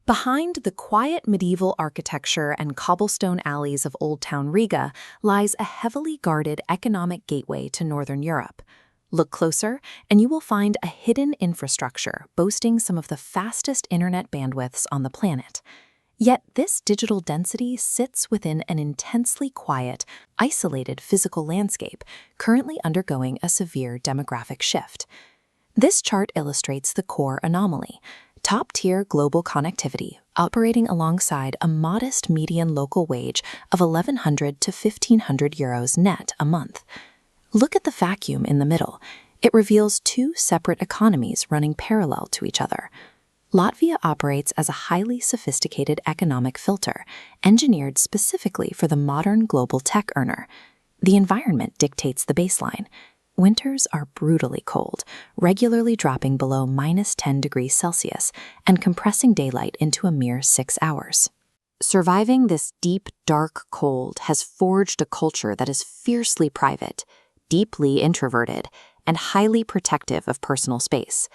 Behind the quiet medieval architecture and cobblestone alleys of Old Town Riga lies a heavily guarded economic gateway to Northern Europe. Look closer, and you will find a hidden infrastructure boasting some of the fastest internet bandwidths on the planet. Yet this digital density sits within an intensely quiet, isolated physical landscape currently undergoing a severe demographic shift. This chart illustrates the core anomaly: top-tier global connectivity operating alongside a modest median local wage of 1,100 to 1,500 euros net a month. Look at the vacuum in the middle. It reveals two separate economies running parallel to each other. Latvia operates as a highly sophisticated economic filter, engineered specifically for the modern global tech earner. The environment dictates the baseline. Winters are brutally cold, regularly dropping below -10 degrees Celsius and compressing daylight into a mere 6 hours. Surviving this deep, dark cold has forged a culture that is fiercely private, deeply introverted, and highly protective of personal space.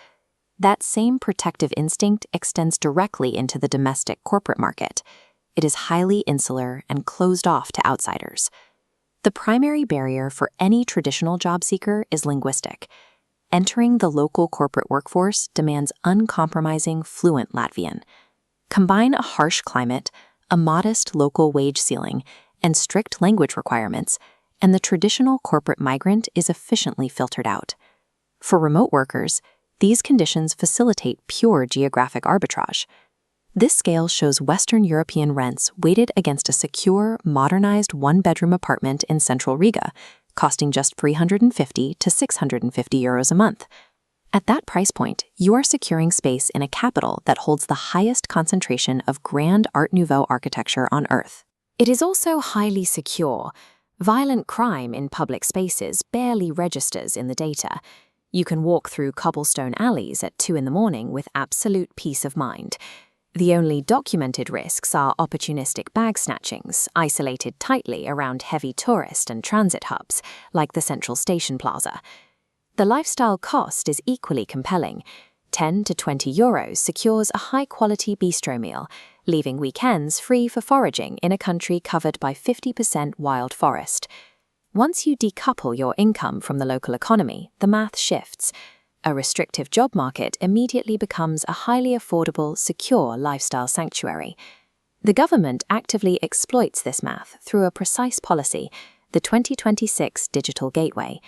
That same protective instinct extends directly into the domestic corporate market. It is highly insular and closed off to outsiders. The primary barrier for any traditional job seeker is linguistic. Entering the local corporate workforce demands uncompromising, fluent Latvian. Combine a harsh climate, a modest local wage ceiling, and strict language requirements, and the traditional corporate migrant is efficiently filtered out. For remote workers, these conditions facilitate pure geographic arbitrage. This scale shows Western European rents weighted against a secure, modernized one-bedroom apartment in central Riga, costing just 350 to 650 euros a month. At that price point, you are securing space in a capital that holds the highest concentration of grand Art Nouveau architecture on Earth. It is also highly secure. Violent crime in public spaces barely registers in the data. You can walk through cobblestone alleys at 2 in the morning with absolute peace of mind. The only documented risks are opportunistic bag snatchings, isolated tightly around heavy tourist and transit hubs, like the Central Station Plaza. The lifestyle cost is equally compelling. 10 to 20 euros secures a high-quality bistro meal, leaving weekends free for foraging in a country covered by 50% wild forest. Once you decouple your income from the local economy, the math shifts. A restrictive job market immediately becomes a highly affordable, secure lifestyle sanctuary. The government actively exploits this math through a precise policy, the 2026 Digital Gateway.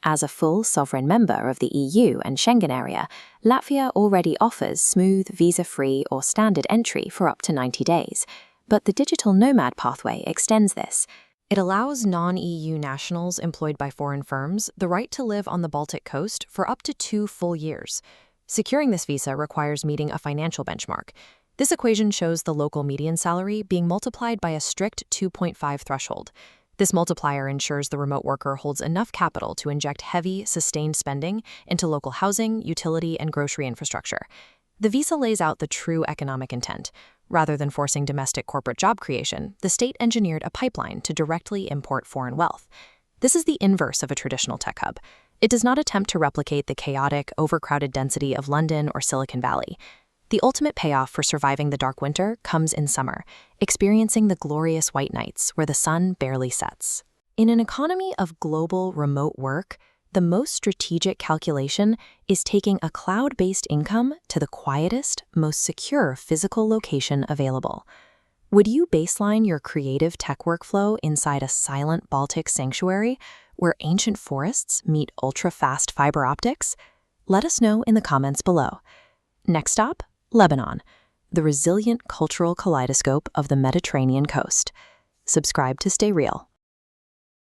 As a full sovereign member of the EU and Schengen area, Latvia already offers smooth, visa-free or standard entry for up to 90 days. But the digital Nomad pathway extends this. It allows non-EU nationals employed by foreign firms the right to live on the Baltic coast for up to 2 full years. Securing this visa requires meeting a financial benchmark. This equation shows the local median salary being multiplied by a strict 2.5 threshold. This multiplier ensures the remote worker holds enough capital to inject heavy, sustained spending into local housing, utility, and grocery infrastructure. The visa lays out the true economic intent. Rather than forcing domestic corporate job creation, the state engineered a pipeline to directly import foreign wealth. This is the inverse of a traditional tech hub. It does not attempt to replicate the chaotic, overcrowded density of London or Silicon Valley. The ultimate payoff for surviving the dark winter comes in summer, experiencing the glorious white nights where the sun barely sets. In an economy of global remote work, the most strategic calculation is taking a cloud-based income to the quietest, most secure physical location available. Would you baseline your creative tech workflow inside a silent Baltic sanctuary where ancient forests meet ultra-fast fiber optics? Let us know in the comments below. Next stop, Lebanon, the resilient cultural kaleidoscope of the Mediterranean coast. Subscribe to stay real.